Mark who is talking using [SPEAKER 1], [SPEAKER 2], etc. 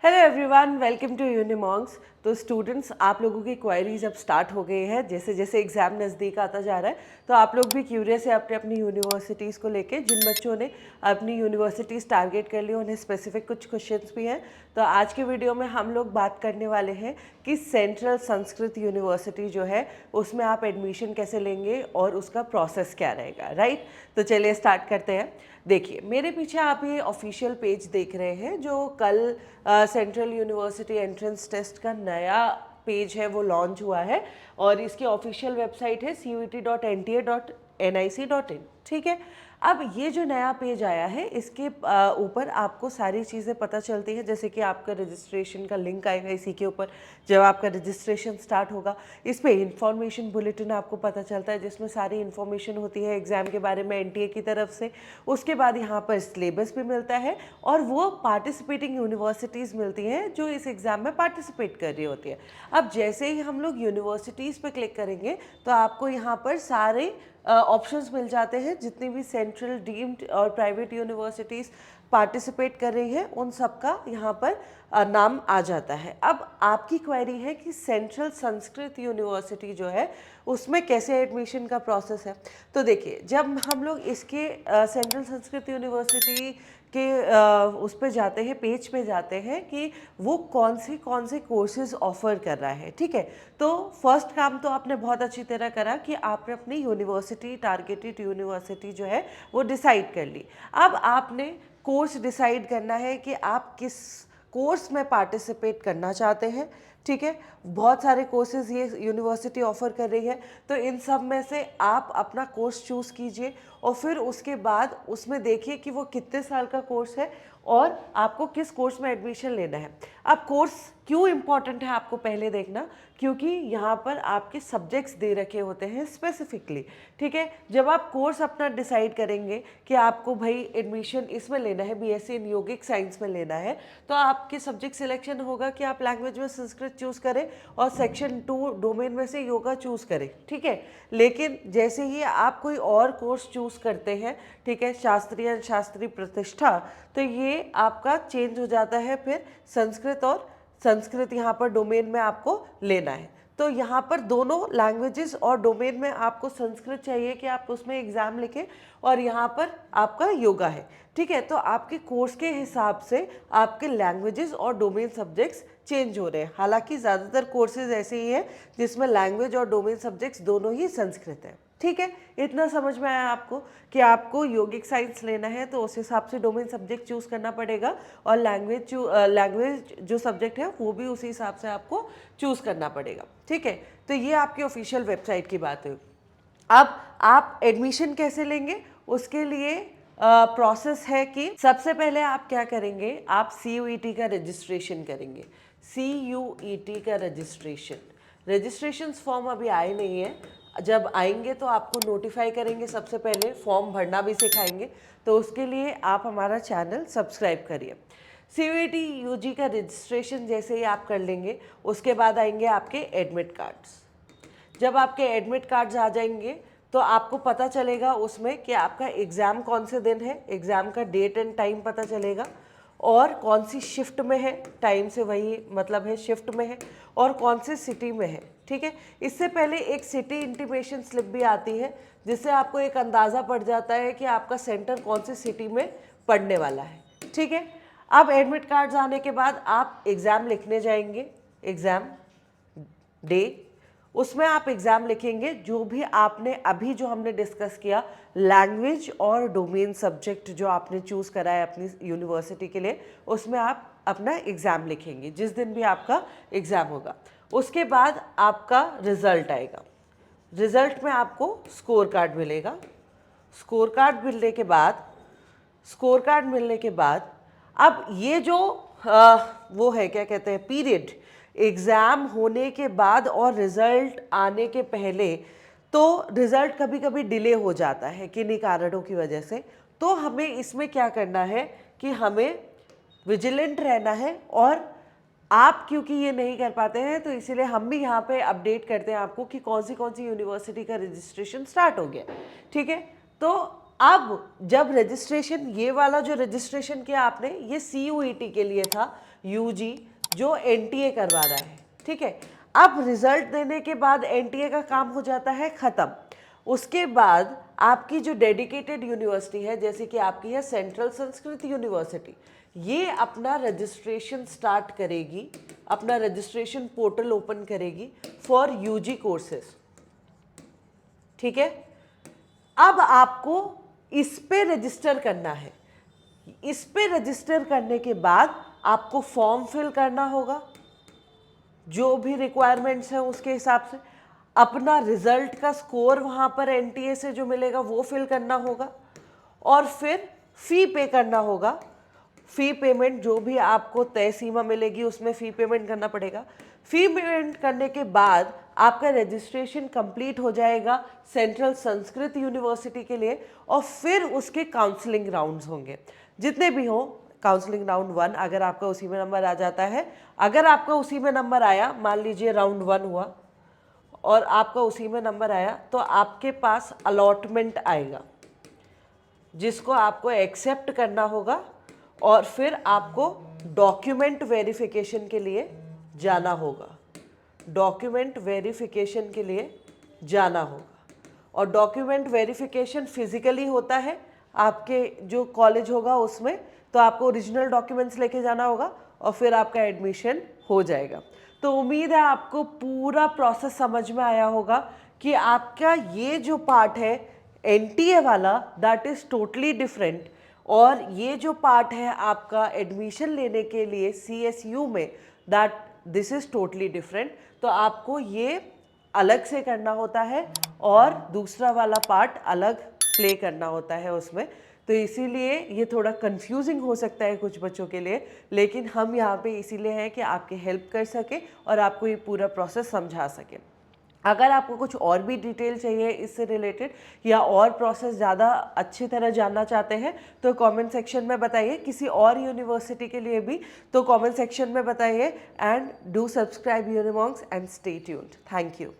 [SPEAKER 1] Hello everyone, welcome to Unimongs. तो students, आप लोगों की क्वायरीज अब स्टार्ट हो गई है। जैसे जैसे एग्ज़ाम नज़दीक आता जा रहा है तो आप लोग भी क्यूरियस है अपने अपनी यूनिवर्सिटीज़ को लेके। जिन बच्चों ने अपनी यूनिवर्सिटीज़ टारगेट कर ली उन्हें स्पेसिफिक कुछ क्वेश्चंस भी हैं। तो आज के वीडियो में हम लोग बात करने वाले हैं कि सेंट्रल संस्कृत यूनिवर्सिटी जो है उसमें आप एडमिशन कैसे लेंगे और उसका प्रोसेस क्या रहेगा, राइट। तो चलिए स्टार्ट करते हैं। देखिए, मेरे पीछे आप ये ऑफिशियल पेज देख रहे हैं जो कल सेंट्रल यूनिवर्सिटी एंट्रेंस टेस्ट का नया पेज है वो लॉन्च हुआ है और इसकी ऑफिशियल वेबसाइट है cet.nta.nic.in। ठीक है। अब ये जो नया पेज आया है इसके ऊपर आपको सारी चीज़ें पता चलती हैं, जैसे कि आपका रजिस्ट्रेशन का लिंक आएगा इसी के ऊपर जब आपका रजिस्ट्रेशन स्टार्ट होगा। इस पर इंफॉर्मेशन बुलेटिन आपको पता चलता है जिसमें सारी इन्फॉर्मेशन होती है एग्ज़ाम के बारे में एनटीए की तरफ से। उसके बाद यहाँ पर सिलेबस भी मिलता है और वो पार्टिसिपेटिंग यूनिवर्सिटीज़ मिलती हैं जो इस एग्ज़ाम में पार्टिसिपेट कर रही होती है। अब जैसे ही हम लोग यूनिवर्सिटीज़ पे क्लिक करेंगे तो आपको यहाँ पर सारे ऑप्शंस मिल जाते हैं। जितनी भी सेंट्रल डीम्ड और प्राइवेट यूनिवर्सिटीज़ पार्टिसिपेट कर रही है उन सब का यहाँ पर नाम आ जाता है। अब आपकी क्वेरी है कि सेंट्रल संस्कृत यूनिवर्सिटी जो है उसमें कैसे एडमिशन का प्रोसेस है। तो देखिए, जब हम लोग इसके सेंट्रल संस्कृत यूनिवर्सिटी के उस पे जाते हैं, पेज पे जाते हैं कि वो कौन से कोर्सेज ऑफर कर रहा है। ठीक है। तो फर्स्ट काम तो आपने बहुत अच्छी तरह करा कि आपने अपनी यूनिवर्सिटी, टारगेटेड यूनिवर्सिटी जो है वो डिसाइड कर ली। अब आपने कोर्स डिसाइड करना है कि आप किस कोर्स में पार्टिसिपेट करना चाहते हैं। ठीक है। बहुत सारे कोर्सेज ये यूनिवर्सिटी ऑफर कर रही है, तो इन सब में से आप अपना कोर्स चूज़ कीजिए और फिर उसके बाद उसमें देखिए कि वो कितने साल का कोर्स है और आपको किस कोर्स में एडमिशन लेना है। अब कोर्स क्यों इम्पॉर्टेंट है आपको पहले देखना, क्योंकि यहाँ पर आपके सब्जेक्ट्स दे रखे होते हैं स्पेसिफिकली। ठीक है। जब आप कोर्स अपना डिसाइड करेंगे कि आपको भाई एडमिशन इसमें लेना है, बीएससी इन योगिक साइंस में लेना है, तो आपके सब्जेक्ट सिलेक्शन होगा कि आप लैंग्वेज में संस्कृत चूज़ करें और सेक्शन 2 डोमेन में से योगा चूज़ करें। ठीक है। लेकिन जैसे ही आप कोई और कोर्स चूज़ करते हैं, ठीक है, शास्त्रीय शास्त्री प्रतिष्ठा, तो ये आपका चेंज हो जाता है फिर संस्कृत, और संस्कृत यहाँ पर डोमेन में आपको लेना है। तो यहाँ पर दोनों लैंग्वेजेस और डोमेन में आपको संस्कृत चाहिए कि आप उसमें एग्ज़ाम लिखें और यहाँ पर आपका योगा है। ठीक है। तो आपके कोर्स के हिसाब से आपके लैंग्वेजेस और डोमेन सब्जेक्ट्स चेंज हो रहे हैं। हालांकि ज़्यादातर कोर्सेज ऐसे ही हैं जिसमें लैंग्वेज और डोमेन सब्जेक्ट्स दोनों ही संस्कृत है। ठीक है। इतना समझ में आया आपको कि आपको योगिक साइंस लेना है तो उस हिसाब से डोमेन सब्जेक्ट चूज़ करना पड़ेगा और लैंग्वेज जो सब्जेक्ट है वो भी उसी हिसाब से आपको चूज़ करना पड़ेगा। ठीक है। तो ये आपकी ऑफिशियल वेबसाइट की बात है। अब आप एडमिशन कैसे लेंगे उसके लिए प्रोसेस है कि सबसे पहले आप क्या करेंगे, आप CUET का रजिस्ट्रेशन करेंगे। CUET का रजिस्ट्रेशन फॉर्म अभी आए नहीं है, जब आएंगे तो आपको नोटिफाई करेंगे। सबसे पहले फॉर्म भरना भी सिखाएंगे, तो उसके लिए आप हमारा चैनल सब्सक्राइब करिए। CUET UG का रजिस्ट्रेशन जैसे ही आप कर लेंगे उसके बाद आएंगे आपके एडमिट कार्ड्स। जब आपके एडमिट कार्ड्स आ जाएंगे तो आपको पता चलेगा उसमें कि आपका एग्ज़ाम कौन से दिन है, एग्ज़ाम का डेट एंड टाइम पता चलेगा और कौन सी शिफ्ट में है, टाइम से वही मतलब है शिफ्ट में है, और कौन सी सिटी में है। ठीक है। इससे पहले एक सिटी इंटीमेशन स्लिप भी आती है जिससे आपको एक अंदाज़ा पड़ जाता है कि आपका सेंटर कौन सी सिटी में पड़ने वाला है। ठीक है। अब एडमिट कार्ड्स आने के बाद आप एग्ज़ाम लिखने जाएंगे, एग्ज़ाम डे, उसमें आप एग्ज़ाम लिखेंगे जो भी आपने अभी जो हमने डिस्कस किया लैंग्वेज और डोमेन सब्जेक्ट जो आपने चूज़ करा है अपनी यूनिवर्सिटी के लिए, उसमें आप अपना एग्ज़ाम लिखेंगे जिस दिन भी आपका एग्ज़ाम होगा। उसके बाद आपका रिज़ल्ट आएगा। रिज़ल्ट में आपको स्कोर कार्ड मिलेगा। स्कोर कार्ड मिलने के बाद अब ये जो वो है क्या कहते हैं पीरियड, एग्ज़ाम होने के बाद और रिज़ल्ट आने के पहले, तो रिज़ल्ट कभी कभी डिले हो जाता है किन्हीं कारणों की वजह से। तो हमें इसमें क्या करना है कि हमें विजिलेंट रहना है, और आप क्योंकि ये नहीं कर पाते हैं तो इसीलिए हम भी यहाँ पे अपडेट करते हैं आपको कि कौन सी यूनिवर्सिटी का रजिस्ट्रेशन स्टार्ट हो गया। ठीक है। तो अब जब रजिस्ट्रेशन, ये वाला जो रजिस्ट्रेशन किया आपने ये CUET के लिए था, यूजी जो एनटीए करवा रहा है, ठीक है। अब रिजल्ट देने के बाद एनटीए का काम हो जाता है ख़त्म। उसके बाद आपकी जो डेडिकेटेड यूनिवर्सिटी है, जैसे कि आपकी है सेंट्रल संस्कृत यूनिवर्सिटी, ये अपना रजिस्ट्रेशन स्टार्ट करेगी, अपना रजिस्ट्रेशन पोर्टल ओपन करेगी फॉर यूजी कोर्सेज, ठीक है। अब आपको इस पे रजिस्टर करना है। इस पे रजिस्टर करने के बाद आपको फॉर्म फिल करना होगा, जो भी रिक्वायरमेंट्स हैं उसके हिसाब से। अपना रिजल्ट का स्कोर वहाँ पर एनटीए से जो मिलेगा वो फिल करना होगा, और फिर फ़ी पे करना होगा। फ़ी पेमेंट जो भी आपको तय सीमा मिलेगी उसमें फ़ी पेमेंट करना पड़ेगा। फ़ी पेमेंट करने के बाद आपका रजिस्ट्रेशन कंप्लीट हो जाएगा सेंट्रल संस्कृत यूनिवर्सिटी के लिए, और फिर उसके काउंसलिंग राउंड्स होंगे, जितने भी हों। काउंसलिंग राउंड 1 अगर आपका उसी में नंबर आ जाता है, अगर आपका उसी में नंबर आया, मान लीजिए राउंड 1 हुआ और आपका उसी में नंबर आया, तो आपके पास अलॉटमेंट आएगा जिसको आपको एक्सेप्ट करना होगा, और फिर आपको डॉक्यूमेंट वेरिफिकेशन के लिए जाना होगा। डॉक्यूमेंट वेरिफिकेशन के लिए जाना होगा, और डॉक्यूमेंट वेरिफिकेशन फिजिकली होता है आपके जो कॉलेज होगा उसमें, तो आपको ओरिजिनल डॉक्यूमेंट्स लेके जाना होगा और फिर आपका एडमिशन हो जाएगा। तो उम्मीद है आपको पूरा प्रोसेस समझ में आया होगा कि आपका ये जो पार्ट है एनटीए वाला, दैट इज़ टोटली डिफरेंट, और ये जो पार्ट है आपका एडमिशन लेने के लिए सीएसयू में, that this is totally different. तो आपको ये अलग से करना होता है और दूसरा वाला पार्ट अलग प्ले करना होता है उसमें। तो इसीलिए ये थोड़ा कंफ्यूजिंग हो सकता है कुछ बच्चों के लिए, लेकिन हम यहाँ पे इसीलिए हैं कि आपकी हेल्प कर सके और आपको ये पूरा प्रोसेस समझा सके। अगर आपको कुछ और भी डिटेल चाहिए इससे रिलेटेड, या और प्रोसेस ज़्यादा अच्छी तरह जानना चाहते हैं, तो कमेंट सेक्शन में बताइए। किसी और यूनिवर्सिटी के लिए भी तो कमेंट सेक्शन में बताइए। And do subscribe यूनिमॉन्क्स and stay tuned. Thank you.